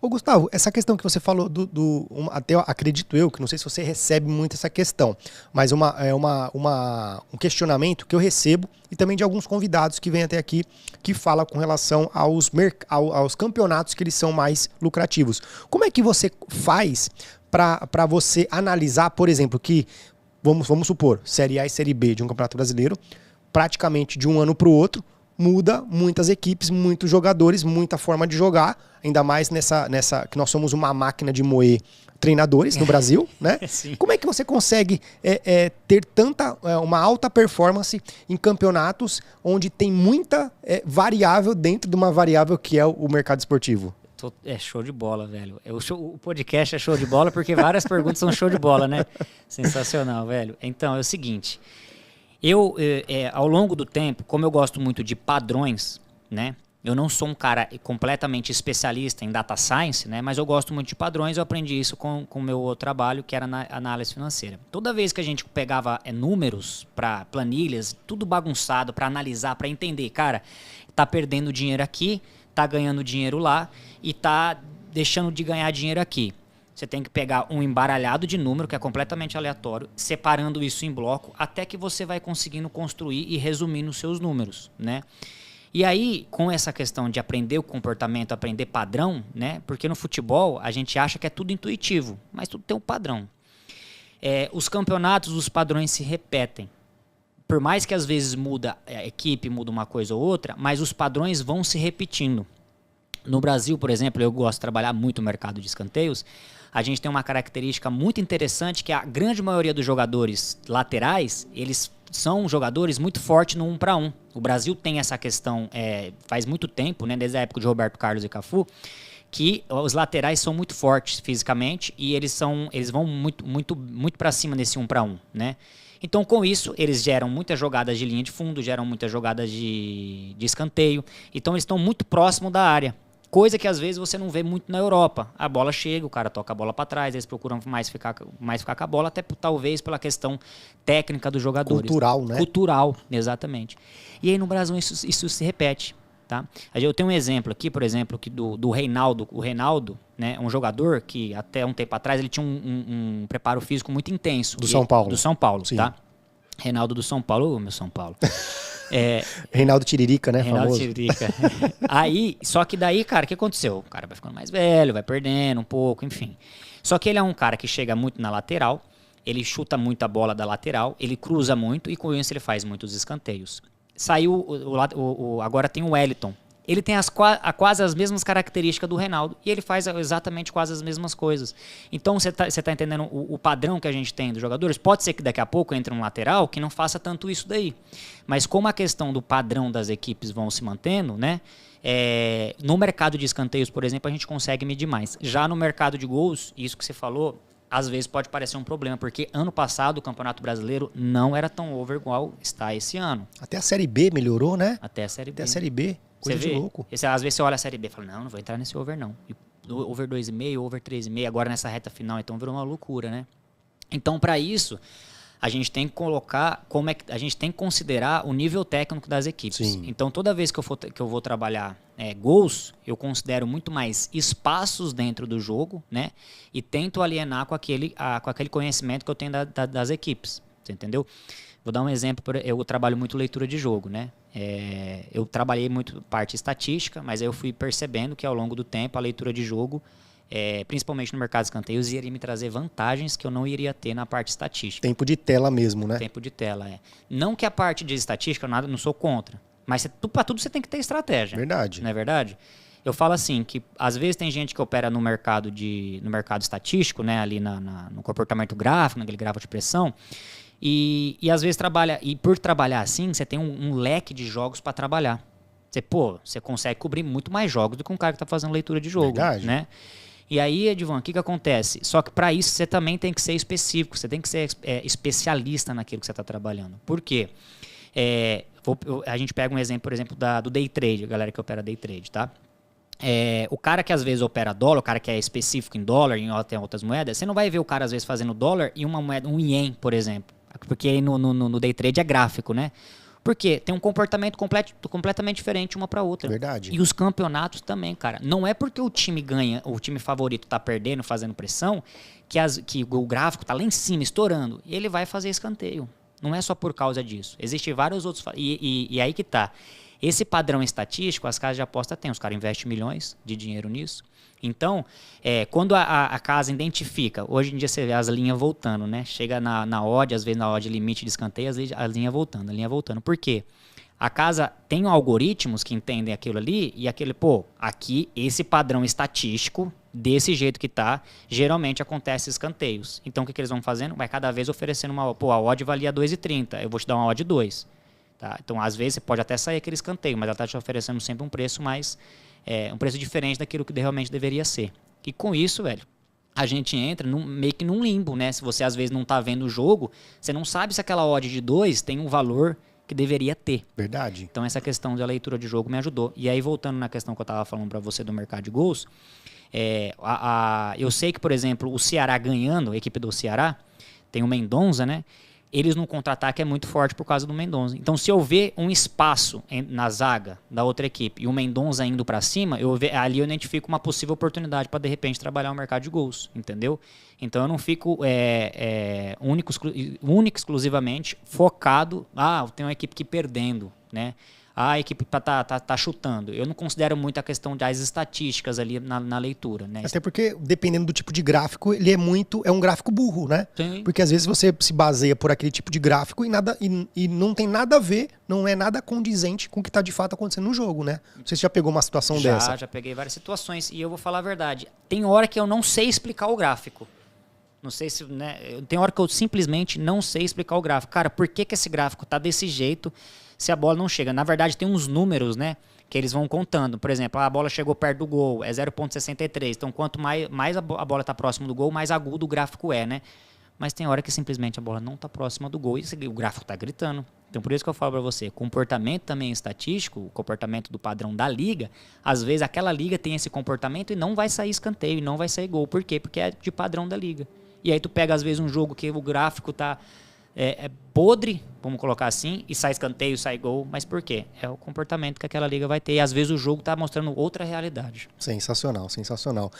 Ô Gustavo, essa questão que você falou até acredito eu, que não sei se você recebe muito essa questão, mas um questionamento que eu recebo e também de alguns convidados que vêm até aqui que fala com relação aos campeonatos que eles são mais lucrativos. Como é que você faz para você analisar, por exemplo, que vamos supor, Série A e Série B de um Campeonato Brasileiro, praticamente de um ano para o outro, muda muitas equipes, muitos jogadores, muita forma de jogar, ainda mais nessa que nós somos uma máquina de moer treinadores no Brasil, né? Sim. Como é que você consegue ter uma alta performance em campeonatos onde tem muita variável dentro de uma variável que é o mercado esportivo? É show de bola, velho. O podcast é show de bola porque várias perguntas são show de bola, né? Sensacional, velho. Então, é o seguinte... ao longo do tempo, como eu gosto muito de padrões, né? Eu não sou um cara completamente especialista em data science, né? Mas eu gosto muito de padrões, eu aprendi isso com o meu outro trabalho, que era na análise financeira. Toda vez que a gente pegava números para planilhas, tudo bagunçado, para analisar, para entender, cara, tá perdendo dinheiro aqui, tá ganhando dinheiro lá e tá deixando de ganhar dinheiro aqui. Você tem que pegar um embaralhado de número, que é completamente aleatório, separando isso em bloco, até que você vai conseguindo construir e resumir nos seus números, né? E aí, com essa questão de aprender o comportamento, aprender padrão, né? Porque no futebol a gente acha que é tudo intuitivo, mas tudo tem um padrão. Os campeonatos, os padrões se repetem. Por mais que às vezes muda a equipe, muda uma coisa ou outra, mas os padrões vão se repetindo. No Brasil, por exemplo, eu gosto de trabalhar muito no mercado de escanteios. A gente tem uma característica muito interessante que a grande maioria dos jogadores laterais, eles são jogadores muito fortes no 1 para 1. O Brasil tem essa questão faz muito tempo, né, desde a época de Roberto Carlos e Cafu, que os laterais são muito fortes fisicamente e eles vão muito para cima nesse 1 para 1, né? Então, com isso, eles geram muitas jogadas de linha de fundo, geram muitas jogadas de escanteio. Então, eles estão muito próximos da área. Coisa que às vezes você não vê muito na Europa. A bola chega, o cara toca a bola para trás, eles procuram mais ficar com a bola, até talvez pela questão técnica dos jogadores. Cultural, né? Cultural, exatamente. E aí no Brasil isso se repete. Tá? Eu tenho um exemplo aqui, por exemplo, do Reinaldo. O Reinaldo, né, um jogador que até um tempo atrás ele tinha um preparo físico muito intenso. São Paulo. Do São Paulo, sim. Tá? Reinaldo do São Paulo, meu São Paulo. Reinaldo Tiririca, né? Reinaldo famoso. Tiririca. Só que daí, cara, o que aconteceu? O cara vai ficando mais velho, vai perdendo um pouco, enfim. Só que ele é um cara que chega muito na lateral, ele chuta muito a bola da lateral, ele cruza muito e com isso ele faz muitos escanteios. Saiu, agora tem o Wellington. Ele tem quase as mesmas características do Reinaldo e ele faz exatamente quase as mesmas coisas. Então você tá entendendo o padrão que a gente tem dos jogadores? Pode ser que daqui a pouco entre um lateral que não faça tanto isso daí. Mas como a questão do padrão das equipes vão se mantendo, né? No mercado de escanteios, por exemplo, a gente consegue medir mais. Já no mercado de gols, isso que você falou, às vezes pode parecer um problema, porque ano passado o Campeonato Brasileiro não era tão over igual está esse ano. Até a Série B melhorou, né? Até a Série B. Até a Série B. Coisa de louco. Às vezes você olha a Série B e fala, não vou entrar nesse over não. E over 2,5, over 3,5, agora nessa reta final, então virou uma loucura, né? Então, para isso, a gente tem que colocar, a gente tem que considerar o nível técnico das equipes. Sim. Então, toda vez que eu vou trabalhar gols, eu considero muito mais espaços dentro do jogo, né? E tento alienar com aquele conhecimento que eu tenho das equipes. Você entendeu? Vou dar um exemplo, eu trabalho muito leitura de jogo, né? Eu trabalhei muito parte estatística, mas aí eu fui percebendo que ao longo do tempo a leitura de jogo, principalmente no mercado de escanteios, iria me trazer vantagens que eu não iria ter na parte estatística. Tempo de tela mesmo, né? Tempo de tela, Não que a parte de estatística, eu não sou contra, mas para tudo você tem que ter estratégia. Verdade. Não é verdade? Eu falo assim, que às vezes tem gente que opera no mercado estatístico, né? Ali no comportamento gráfico, naquele gráfico de pressão, e às vezes trabalha, e por trabalhar assim, você tem um leque de jogos para trabalhar. Você consegue cobrir muito mais jogos do que um cara que está fazendo leitura de jogo. Verdade. Né? E aí, Edvan, o que acontece? Só que para isso você também tem que ser específico, você tem que ser especialista naquilo que você está trabalhando. Por quê? A gente pega um exemplo, por exemplo, do day trade, a galera que opera day trade, tá? O cara que às vezes opera dólar, o cara que é específico em dólar, em outras moedas, você não vai ver o cara às vezes fazendo dólar e uma moeda, um ien, por exemplo. Porque aí no day trade é gráfico, né? Porque tem um comportamento completamente diferente uma para outra. Verdade. E os campeonatos também, cara. Não é porque o time ganha, o time favorito tá perdendo, fazendo pressão, que o gráfico tá lá em cima, estourando. E ele vai fazer escanteio. Não é só por causa disso. Existem vários outros... E aí que tá. Esse padrão estatístico, as casas de aposta têm. Os caras investem milhões de dinheiro nisso. Então, quando a casa identifica, hoje em dia você vê as linhas voltando, né? Chega na odd, às vezes na odd limite de escanteio, a linha voltando. Por quê? A casa tem algoritmos que entendem aquilo ali e aqui esse padrão estatístico, desse jeito que tá, geralmente acontece escanteios. Então, o que eles vão fazendo? Vai cada vez oferecendo a odd valia 2,30, eu vou te dar uma odd 2. Tá? Então, às vezes, você pode até sair aquele escanteio, mas ela está te oferecendo sempre um preço mais... um preço diferente daquilo que realmente deveria ser. E com isso, velho, a gente entra meio que num limbo, né? Se você às vezes não tá vendo o jogo, você não sabe se aquela odd de 2 tem um valor que deveria ter. Verdade. Então essa questão da leitura de jogo me ajudou. E aí, voltando na questão que eu tava falando para você do mercado de gols, eu sei que, por exemplo, o Ceará ganhando, a equipe do Ceará, tem o Mendonça, né? Eles no contra-ataque é muito forte por causa do Mendonça. Então, se eu ver um espaço na zaga da outra equipe e o Mendonça indo para cima, ali eu identifico uma possível oportunidade para, de repente, trabalhar o mercado de gols, entendeu? Então, eu não fico exclusivamente focado, tem uma equipe que perdendo, né? A equipe tá chutando. Eu não considero muito a questão das estatísticas ali na leitura, né? Até porque, dependendo do tipo de gráfico, ele é um gráfico burro, né? Sim. Porque às vezes você se baseia por aquele tipo de gráfico e não tem nada a ver, não é nada condizente com o que está de fato acontecendo no jogo, né? Não sei se já pegou uma situação dessa. Já peguei várias situações. E eu vou falar a verdade. Tem hora que eu não sei explicar o gráfico. Não sei se, né? Tem hora que eu simplesmente não sei explicar o gráfico. Cara, por que esse gráfico tá desse jeito se a bola não chega? Na verdade, tem uns números, né? Que eles vão contando. Por exemplo, a bola chegou perto do gol, é 0,63. Então, quanto mais a bola tá próximo do gol, mais agudo o gráfico é, né? Mas tem hora que simplesmente a bola não tá próxima do gol e o gráfico tá gritando. Então, por isso que eu falo para você, comportamento também estatístico, o comportamento do padrão da liga, às vezes aquela liga tem esse comportamento e não vai sair escanteio, e não vai sair gol. Por quê? Porque é de padrão da liga. E aí tu pega, às vezes, um jogo que o gráfico tá podre, vamos colocar assim, e sai escanteio, sai gol. Mas por quê? É o comportamento que aquela liga vai ter. E às vezes o jogo tá mostrando outra realidade. Sensacional, sensacional.